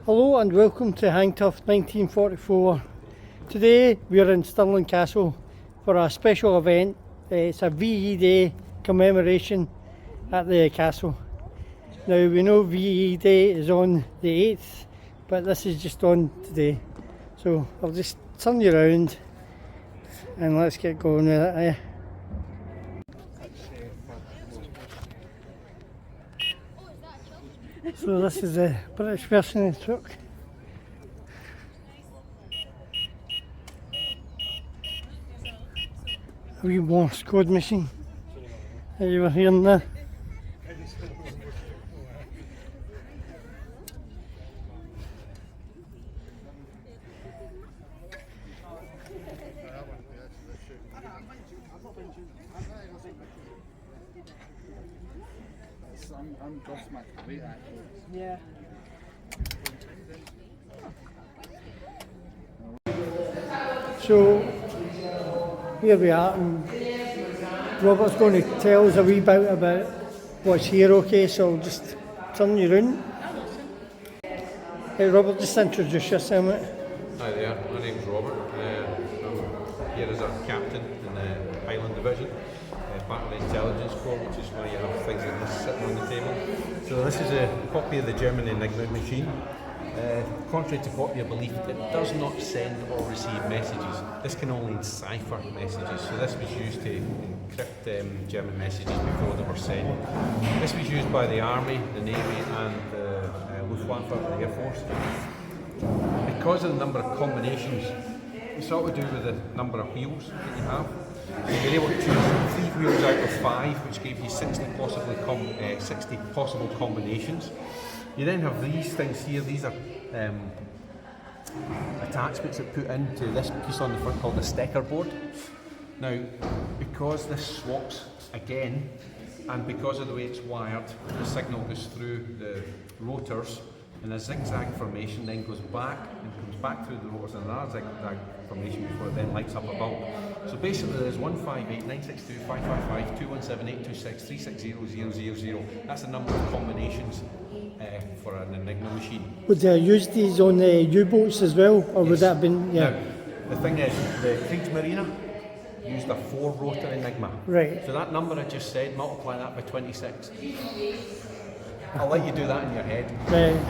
Hello and welcome to Hangtuff 1944. Today we are in Stirling Castle for a special event. It's a VE Day commemoration at the castle. Now we know VE Day is on the 8th, but this is just on today. So I'll just turn you around and let's get going with it. So this is the British version of the truck. A wee Morse code machine that you were hearing there. I'm gobsmacked with it actually. Yeah. So here we are, and Robert's going to tell us a wee bit about what's here, okay? So I'll just turn you round. Hey Robert, just introduce yourself, mate. Hi there, my name's Robert. I'm here as a captain in the Highland Division, part of the Intelligence Corps, which is why you have things like this sitting on the table. So this is a copy of the German Enigma machine. Contrary to popular belief, it does not send or receive messages. This can only decipher messages. So this was used to encrypt German messages before they were sent. This was used by the Army, the Navy and the Luftwaffe, the Air Force. Because of the number of combinations, it's all to do with the number of wheels that you have. So you're able to choose 3 wheels out of 5, which gave you 60 possible combinations. You then have these things here. These are attachments that put into this piece on the front called the stecker board. Now, because this swaps again, and because of the way it's wired, the signal goes through the rotors in a zigzag formation, then goes back and comes back through the rotors in another zigzag formation before it then lights up a bulb. So basically there's 158 962 555 217 826 360 000. That's the number of combinations for an Enigma machine. Would they use these on U-boats as well, or would that have been, yeah? Now, the thing is, the Kriegsmarine used a 4-rotor Enigma. Right. So that number I just said, multiply that by 26. I'll let you do that in your head. Right.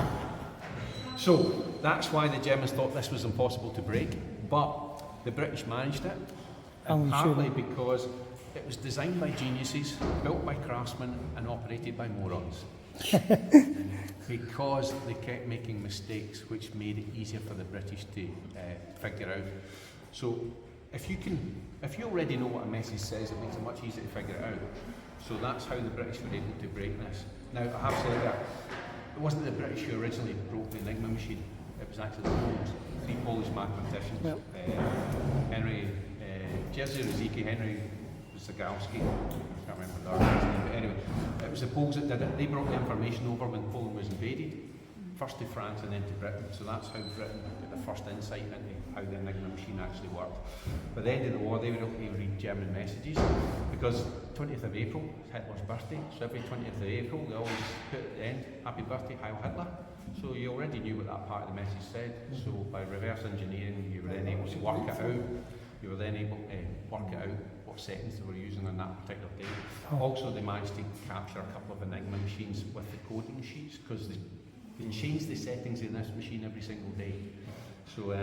So that's why the Germans thought this was impossible to break, but the British managed it, and partly because it was designed by geniuses, built by craftsmen and operated by morons. Because they kept making mistakes which made it easier for the British to figure out. So if you already know what a message says, it makes it much easier to figure it out. So that's how the British were able to break this. Now I have said that it wasn't the British who originally broke the Enigma machine, it was actually the Poles, 3 Polish mathematicians. Yep. Henry Jerzy Riziki, Henry Zagalski, I can't remember the other guy's name, but anyway, it was the Poles that did it. They brought the information over when Poland was invaded, first to France and then to Britain. So that's how Britain got the first insight into how the Enigma machine actually worked. By the end of the war, they were able to read German messages because 20th of April is Hitler's birthday. So every 20th of April, they always put at the end, "Happy birthday, Heil Hitler." So you already knew what that part of the message said. So by reverse engineering, you were then able to work it out. You were then able to work it out what settings they were using on that particular day. Also, they managed to capture a couple of Enigma machines with the coding sheets because they change the settings in this machine every single day. So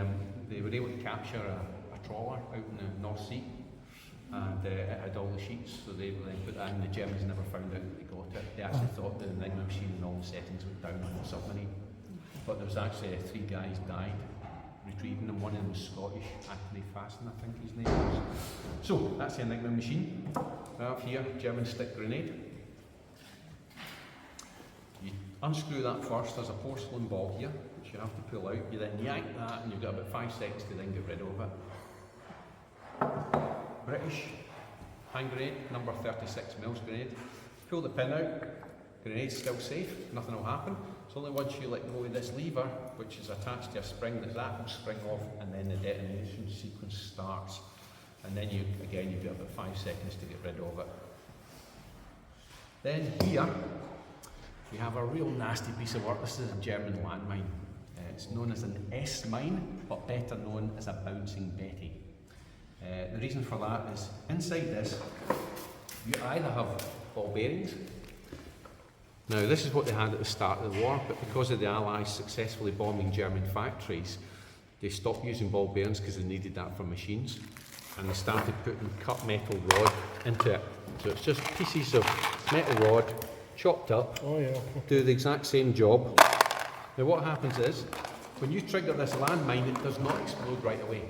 they were able to capture a trawler out in the North Sea, and it had all the sheets, so they then put that in. The Germans never found out that they got it. They actually thought the Enigma machine and all the settings went down on the submarine, but there was actually 3 guys died retrieving them. One of them was Scottish, Anthony Fasten, I think his name was. So that's the Enigma machine. We have here German stick grenade. You unscrew that first. There's a porcelain ball here which you have to pull out. You then yank that and you've got about 5 seconds to then get rid of it. British hand grenade, number 36 mils grenade. Pull the pin out, grenade's still safe, nothing will happen. It's only once you let go of this lever, which is attached to a spring, that will spring off and then the detonation sequence starts. And then you've got about 5 seconds to get rid of it. Then here, we have a real nasty piece of work. This is a German landmine. It's known as an S mine, but better known as a bouncing Betty. The reason for that is inside this, you either have ball bearings. Now, this is what they had at the start of the war, but because of the Allies successfully bombing German factories, they stopped using ball bearings because they needed that for machines, and they started putting cut metal rod into it. So it's just pieces of metal rod chopped up, do the exact same job. Now what happens is, when you trigger this landmine, it does not explode right away.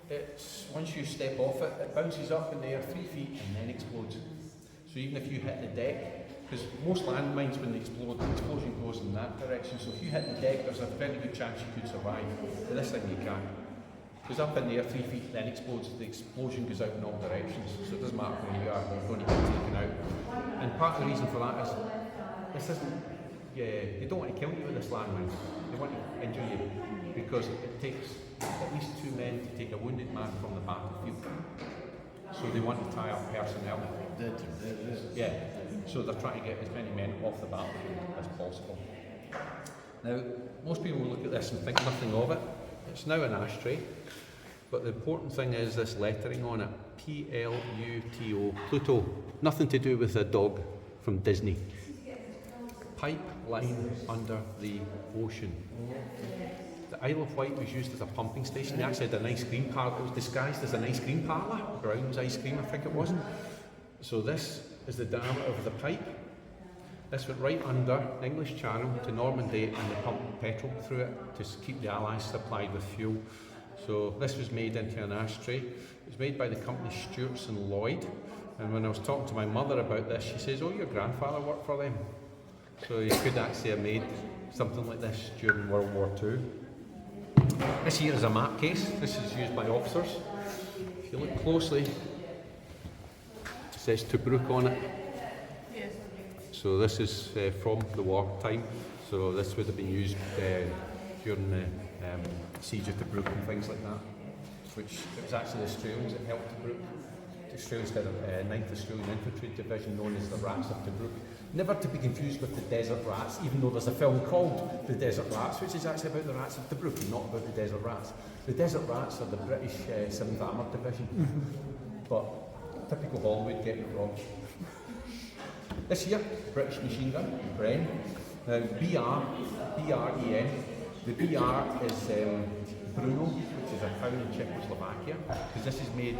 It's, once you step off it, it bounces up in the air 3 feet and then explodes. So even if you hit the deck, because most landmines when they explode, the explosion goes in that direction. So if you hit the deck, there's a very good chance you could survive. But this thing you can't. It goes up in the air 3 feet, then explodes. The explosion goes out in all directions. So it doesn't matter where you are, you're going to get taken out. And part of the reason for that is, this isn't, they don't want to kill you with this landmine. They want to injure you. Because it takes at least 2 men to take a wounded man from the battlefield. So they want to tie up personnel. Yeah. So they're trying to get as many men off the battlefield as possible. Now, most people will look at this and think nothing of it. It's now an ashtray, but the important thing is this lettering on it, P-L-U-T-O, Pluto. Nothing to do with a dog from Disney. Pipeline under the ocean. The Isle of Wight was used as a pumping station. They actually had an ice cream parlour. It was disguised as an ice cream parlour. Brown's ice cream, I think it was. So this is the diameter of the pipe. This went right under the English Channel to Normandy, and they pumped petrol through it to keep the Allies supplied with fuel. So this was made into an ashtray. It was made by the company Stewarts and Lloyd. And when I was talking to my mother about this, she says, "Oh, your grandfather worked for them." So you could actually have made something like this during World War II. This here is a map case. This is used by officers. If you look closely, it says Tobruk on it. So this is from the war time. So this would have been used during the siege of Tobruk and things like that. Which it was actually the Australians that helped Tobruk. The Australians had a 9th Australian Infantry Division known as the Rats of Tobruk. Never to be confused with the Desert Rats, even though there's a film called The Desert Rats, which is actually about the Rats of Tobruk and not about the Desert Rats. The Desert Rats are the British 7th Armoured Division. But typical Hollywood, getting it wrong. This here, British machine gun, Bren. Now, B-R-E-N. The B-R is Bruno, which is a town in Czechoslovakia, because this is made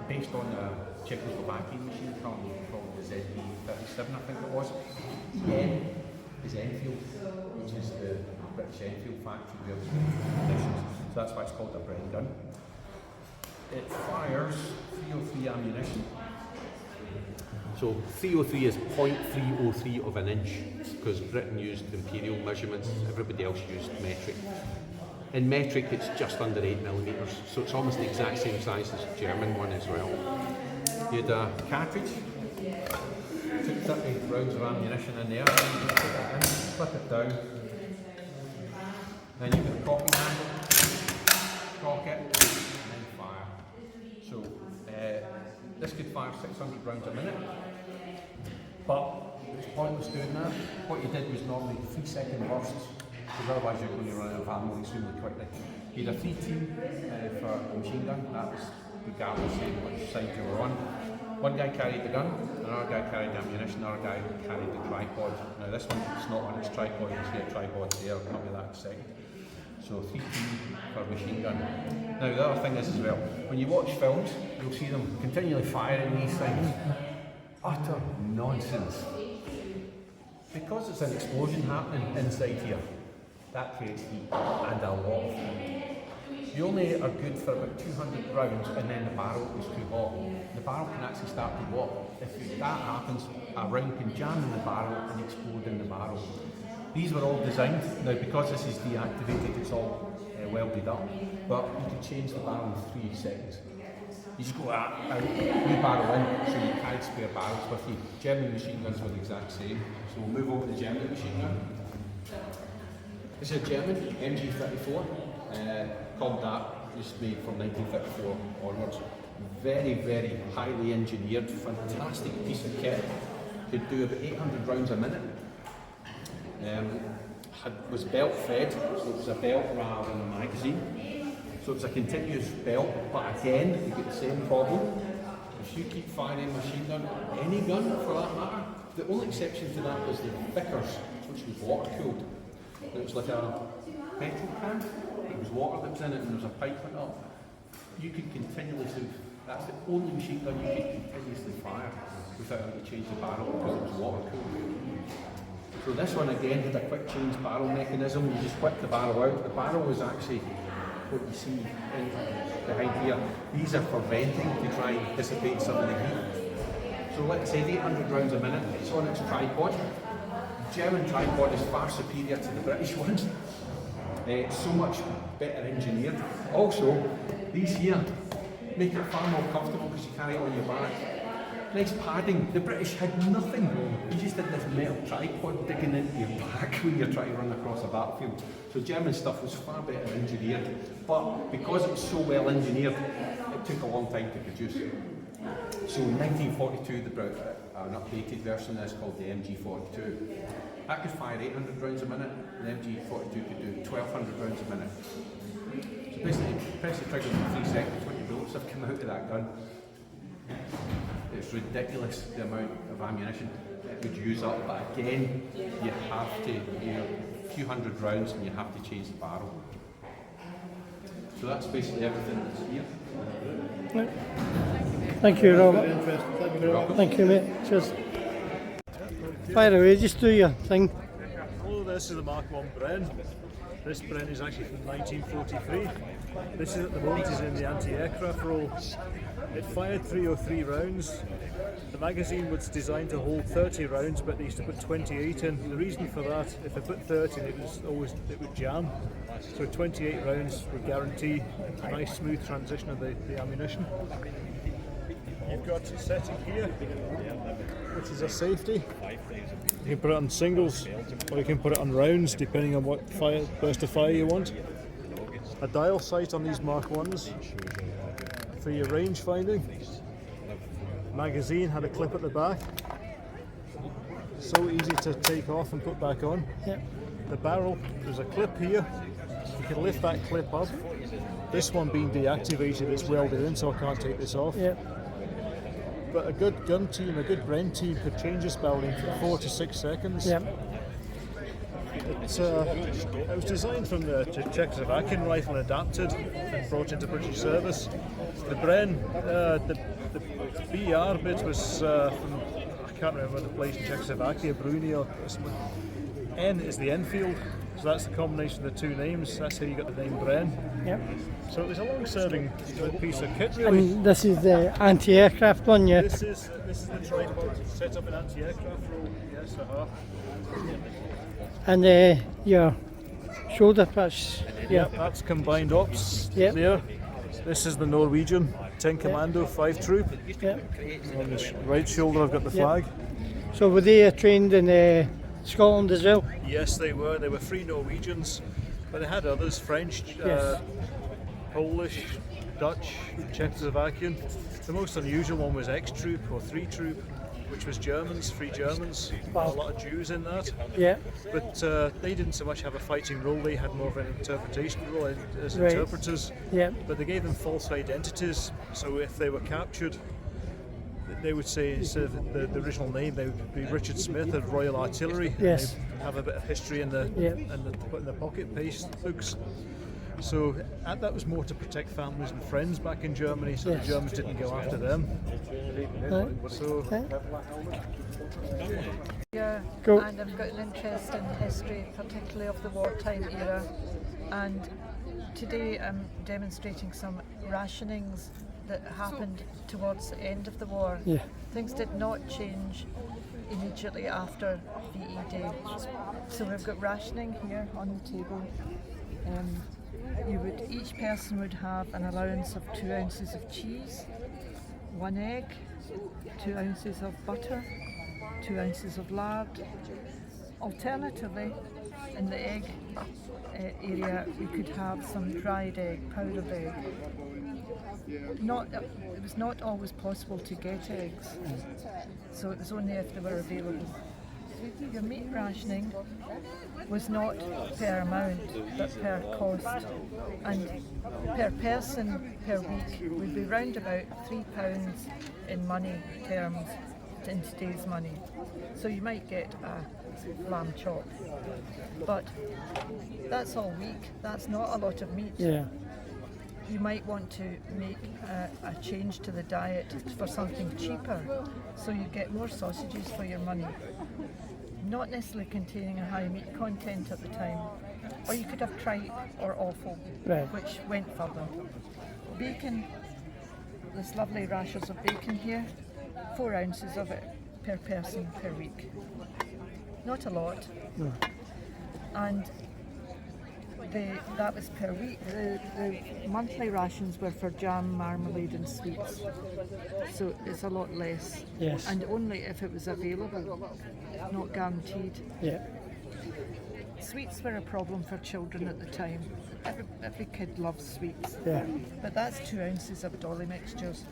based on a Czechoslovakian machine called the ZB-37, I think it was. E-N is Enfield, which is the British Enfield factory where it's munitions. So that's why it's called a Bren gun. It fires 303 ammunition. So 303 is 0.303 of an inch, because Britain used imperial measurements, everybody else used metric. In metric it's just under 8mm, so it's almost the exact same size as the German one as well. You had a cartridge, took 30 rounds of ammunition in there, you put that in, flip it down, then you put a cocking handle, cock it, and then fire. So this could fire 600 rounds a minute, but it's pointless doing that. What you did was normally 3-second bursts, because otherwise you're going to run out of ammo extremely quickly. You had a 3-team for a machine gun, that was regardless of which side you were on. One guy carried the gun, another guy carried the ammunition, another guy carried the tripod. Now this one is not on its tripod, you see a tripod there, I'll come to that in a second. So 3-team for a machine gun. Now the other thing is as well, when you watch films, you'll see them continually firing these things. Utter nonsense. Because it's an explosion happening inside here, that creates heat, and a lot of heat. You only are good for about 200 rounds, and then the barrel is too hot. The barrel can actually start to warp. If that happens, a round can jam in the barrel and explode in the barrel. These were all designed, now because this is deactivated, it's all welded up, but you can change the barrel in 3 seconds. You just go out, new barrel in, so you carry spare barrels with you. German machine guns were the exact same. So we'll move over to the German machine gun. This is a German MG34, combat, just made from 1954 onwards. Very, very highly engineered, fantastic piece of kit. Could do about 800 rounds a minute. was belt fed, so it was a belt rather than a magazine. So it was a continuous belt, but again, you get the same problem. If you keep firing machine gun, any gun for that matter, the only exception to that was the Vickers, which was water cooled. It was like a petrol can, it was water that was in it and there was a pipe went up. You could continuously, that's the only machine gun you could continuously fire without having to change the barrel because it was water cooled. So this one again had a quick change barrel mechanism. You just whip the barrel out. The barrel was actually what you see behind here. These are for venting to try and dissipate some of the heat. So let's say 800 rounds a minute. It's on its tripod. The German tripod is far superior to the British ones. It's so much better engineered. Also, these here make it far more comfortable because you carry it on your back. Nice padding. The British had nothing. You just had this metal tripod digging into your back when you're trying to run across a battlefield. So German stuff was far better engineered, but because it was so well engineered, it took a long time to produce. So in 1942, they brought an updated version that's called the MG42. That could fire 800 rounds a minute, and the MG42 could do 1200 rounds a minute. So basically, you press the trigger for 3 seconds, 20 bullets have come out of that gun. It's ridiculous the amount of ammunition it would use up, but again, you have to, a few hundred rounds and you have to change the barrel. So that's basically everything that's here. Thank you, Robert. Thank you, mate. Cheers. Fire away, just do your thing. Oh, this is the Mark I Bren. This Bren is actually from 1943. This is at the moment is in the anti-aircraft role. It fired 303 rounds. The magazine was designed to hold 30 rounds, but they used to put 28 in. The reason for that, if they put 30 in, it would jam. So 28 rounds would guarantee a nice smooth transition of the ammunition. You've got a setting here, which is a safety. You can put it on singles, or you can put it on rounds, depending on what burst of fire you want. A dial sight on these Mark I's for your range finding. Magazine had a clip at the back, so easy to take off and put back on. Yep. The barrel, there's a clip here. You can lift that clip up. This one being deactivated, it's welded in, so I can't take this off. Yep. But a good gun team, a good Bren team could change this barrel in 4 to 6 seconds. Yep. It was designed from the Czechoslovakian rifle and adapted and brought into British service. The Bren, the BR bit was from, I can't remember the place in Czechoslovakia, Bruni or something. N is the Enfield, so that's the combination of the two names. That's how you got the name Bren. Yep. So it was a long-serving piece of kit, really. And this is the anti-aircraft one, yeah? This is the tripod set up in anti-aircraft role. Yes, And your shoulder patch. Yeah, that's combined ops there. This is the Norwegian 10 Commando 5 Troop. Yep. On the right shoulder I've got the flag. So were they trained in Scotland as well? Yes, they were. They were 3 Norwegians, but they had others, French, Polish, Dutch, Czechoslovakian. The most unusual one was X Troop or 3 Troop, which was Germans, 3 Germans. Wow. A lot of Jews in that. Yeah. But they didn't so much have a fighting role, they had more of an interpretation role as Right. interpreters. Yeah. But they gave them false identities, so if they were captured, they would say, instead of the original name, they would be Richard Smith of Royal Artillery. Yes. And they'd have a bit of history in the in the pocket paste books. So that was more to protect families and friends back in Germany, so the Germans didn't go after them. So Yeah, Go. and I've got an interest in history, particularly of the wartime era. And today I'm demonstrating some rationings that happened towards the end of the war. Yeah. Things did not change immediately after VE Day. So we've got rationing here on the table. Each person would have an allowance of 2 ounces of cheese, 1 egg, 2 ounces of butter, 2 ounces of lard. Alternatively, in the egg area, we could have some dried egg, powdered egg. It was not always possible to get eggs, so it was only if they were available. your meat rationing was not per amount but per cost, and per person per week would be round about £3 in money terms in today's money. So you might get a lamb chop, but that's all week, that's not a lot of meat. Yeah. You might want to make a change to the diet for something cheaper, so you get more sausages for your money, not necessarily containing a high meat content at the time. Or you could have tripe or offal, Right. which went further. Bacon, this lovely rashers of bacon here, 4 ounces of it per person per week. Not a lot. No. And that was per week. The monthly rations were for jam, marmalade and sweets. So it's a lot less. Yes. And only if it was available, not guaranteed. Yeah. Sweets were a problem for children at the time. Every kid loves sweets. Yeah. But that's 2 ounces of dolly mixtures.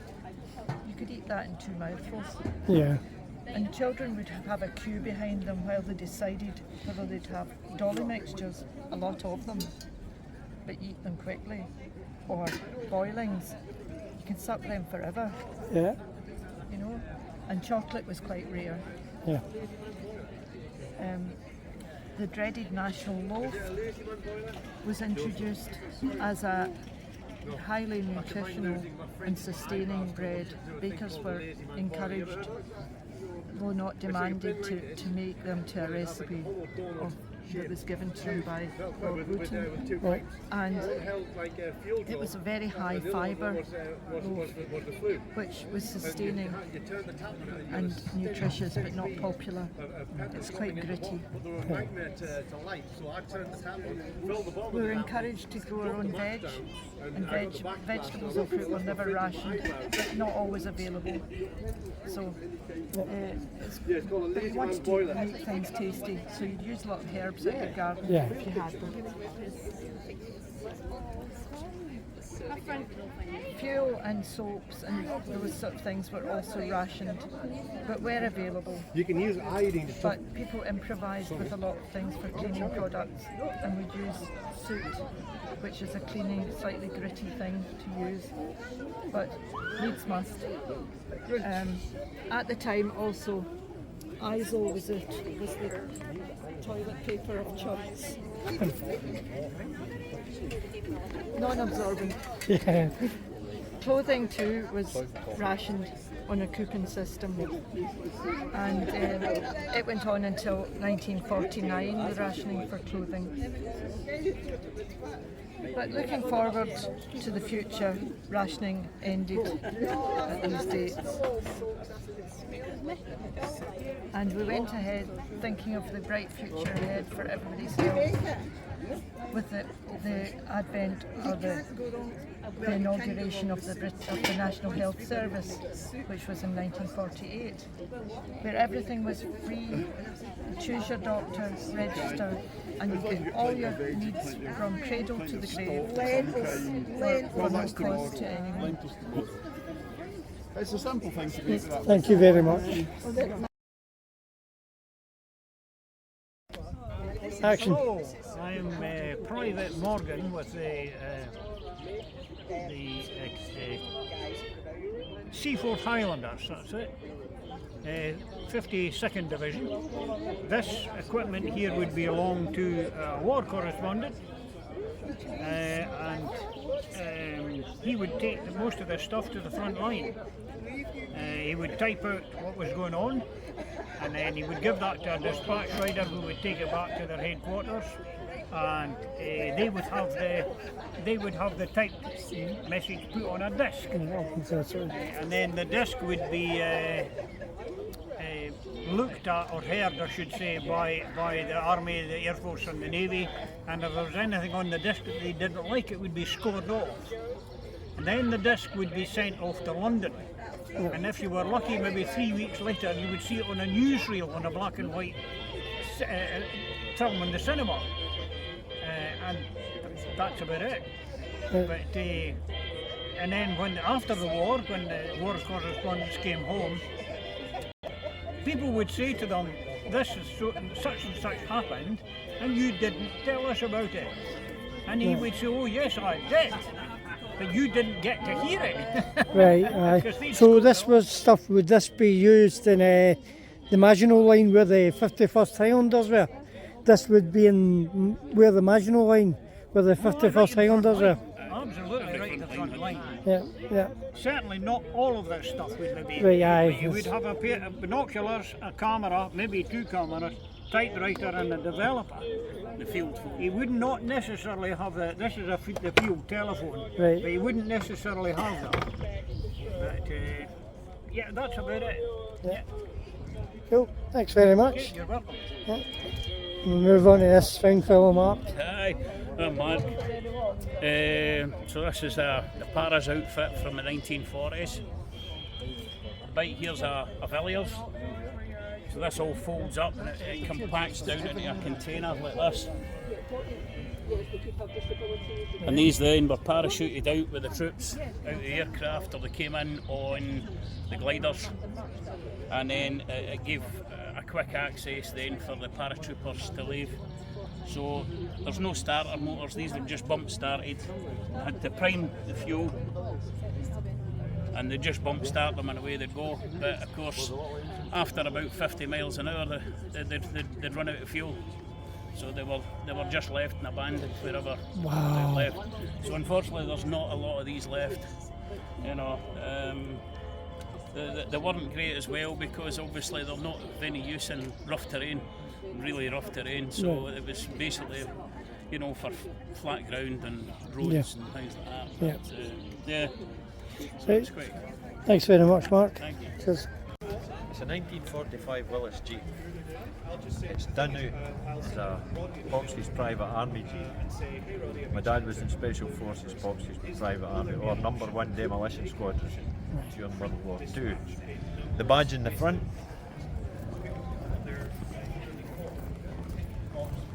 You could eat that in 2 mouthfuls. Yeah. And children would have a queue behind them while they decided whether they'd have dolly mixtures, a lot of them, but eat them quickly. Or boilings, you can suck them forever, Yeah. you know. And chocolate was quite rare. Yeah. The dreaded national loaf was introduced as a highly nutritional and sustaining bread. Bakers were encouraged, though not demanded, to make them to a recipe that was given to them by Lord Wooten. Right. And it was a very high fibre loaf, which was sustaining and nutritious but not popular. It's quite gritty. We were encouraged to grow our own veg, and vegetables and fruit were never rationed, but not always available. So but you wanted to make things tasty, so you'd use a lot of herbs at your garden Yeah. if you had them. Fuel and soaps and those sort of things were also rationed, but were available. You can use iodine to But people improvised with a lot of things for cleaning products, and would use soot, which is a cleaning, slightly gritty thing to use, but needs must. At the time also, Izol was the toilet paper of choice. Non-absorbent. Yeah. Clothing too was rationed on a coupon system, and it went on until 1949, the rationing for clothing. But looking forward to the future, rationing ended at these dates. And we went ahead thinking of the bright future ahead for everybody's health, with the advent of the inauguration of the National Health Service, which was in 1948, where everything was free. Choose your doctor, register, and you get all your needs from cradle to the grave for no cost to anyone. It's a simple thing to do that. Thank you very much. Action. So, I'm Private Morgan with the Seaforth Highlanders, that's it. 52nd Division. This equipment here would belong to a war correspondent, and he would take most of the stuff to the front line. He would type out what was going on, and then he would give that to a dispatch rider who would take it back to their headquarters, and they would have the typed message put on a disc, and then the disc would be looked at or heard, I should say, by the Army, the Air Force and the Navy, and if there was anything on the disc that they didn't like, it would be scored off. And then the disc would be sent off to London. And if you were lucky, maybe 3 weeks later, you would see it on a newsreel on a black and white film in the cinema. And that's about it. But, and then after the war, when the war correspondents came home, people would say to them, this is such and such happened, and you didn't tell us about it. And he would say, oh yes, I did, but you didn't get to hear it. Right, aye. So this was stuff, would this be used in the Maginot Line where the 51st Highlanders were? This would be in where the Maginot Line, where the 51st Highlanders were? Absolutely right in the front line. Yeah, yeah. Certainly not all of this stuff would be. Right, aye. You would have a pair of binoculars, a camera, maybe 2 cameras, typewriter and a developer. The field phone. He would not necessarily have this is the field telephone, Right. but he wouldn't necessarily have that. But yeah, that's about it. Yeah. Cool, thanks very much. You're welcome. We'll move on to this fine fellow, Mark. Hi, I'm Mark. So this is the Paras outfit from the 1940s. Right here's a Villiers. So this all folds up and it compacts down into a container like this. And these then were parachuted out with the troops out of the aircraft, or they came in on the gliders. And then it gave a quick access then for the paratroopers to leave. So there's no starter motors, these were just bump started. Had to prime the fuel and they just bump start them and away they'd go. But of course, after about 50 miles an hour, they'd run out of fuel. So they were just left and abandoned wherever they left. So unfortunately, there's not a lot of these left. You know, they weren't great as well because obviously they're not of any use in rough terrain, really rough terrain. So it was basically, you know, for flat ground and roads and things like that. But, yeah. So it's great. Thanks very much, Mark. Thank you. Cheers. It's a 1945 Willis Jeep. It's done out as a Boxley's private army Jeep. My dad was in Special Forces, Boxley's private army, or number 1 demolition squadron during World War II. The badge in the front.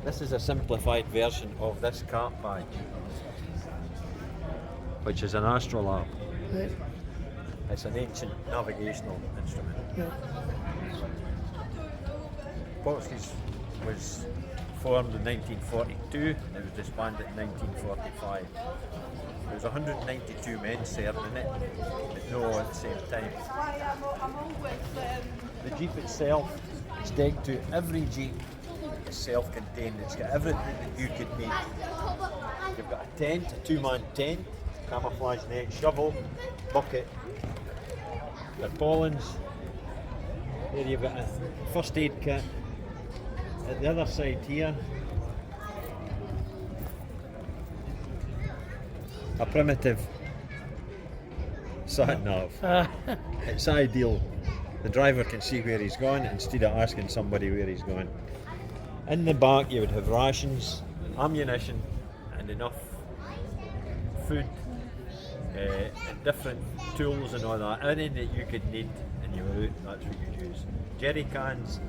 This is a simplified version of this cart badge, which is an astrolabe. Right. It's an ancient navigational instrument. Boxley's was formed in 1942, it was disbanded in 1945. There was 192 men served in it, but no at the same time. The Jeep itself is decked to every Jeep is self-contained. It's got everything that you could need. You've got a tent, a 2-man tent, camouflage net, shovel, bucket, tarpaulins. There you've got a first aid kit. At the other side here, a primitive sat nav. It's ideal. The driver can see where he's going instead of asking somebody where he's going. In the back you would have rations, ammunition and enough food, different tools and all that. Anything that you could need in your route, that's what you'd use. Jerry cans.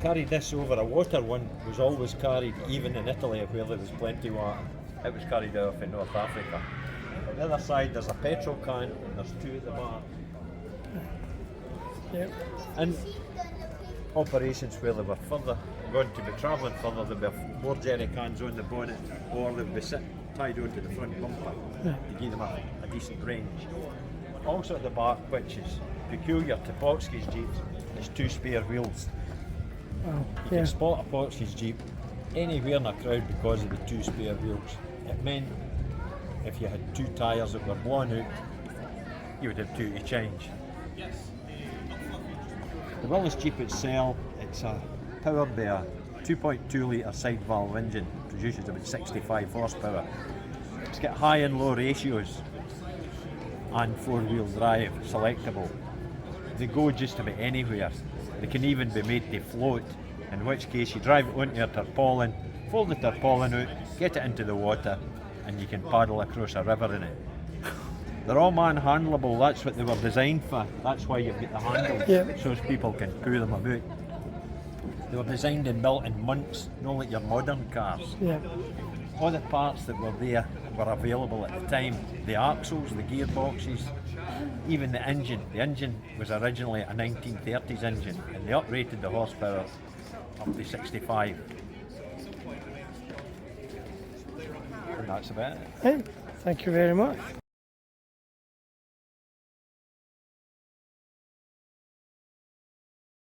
Carried this over. A water one was always carried even in Italy where there was plenty of water. It was carried off in North Africa. On the other side there's a petrol can and there's 2 at the back. Yep. In operations where they were further going to be travelling further, there would be more jerry cans on the bonnet or they would be tied onto the front bumper to give them a decent range. Also at the back, which is peculiar to Boxley's Jeeps, is 2 spare wheels. You can spot a Boxley's Jeep anywhere in a crowd because of the 2 spare wheels. It meant if you had 2 tyres that were blown out, you would have 2 to change. The Willis Jeep itself, it's powered by a 2.2 litre side valve engine, produces about 65 horsepower. It's got high and low ratios and 4-wheel drive, selectable. They go just about anywhere. They can even be made to float, in which case you drive it onto your tarpaulin, fold the tarpaulin out, get it into the water, and you can paddle across a river in it. They're all man-handleable, that's what they were designed for. That's why you've got the handles, so as people can pull them about. They were designed and built in months, not like your modern cars. All the parts that were there were available at the time. The axles, the gearboxes, even the engine was originally a 1930s engine, and they uprated the horsepower up to 65. And that's about it. Hey, thank you very much.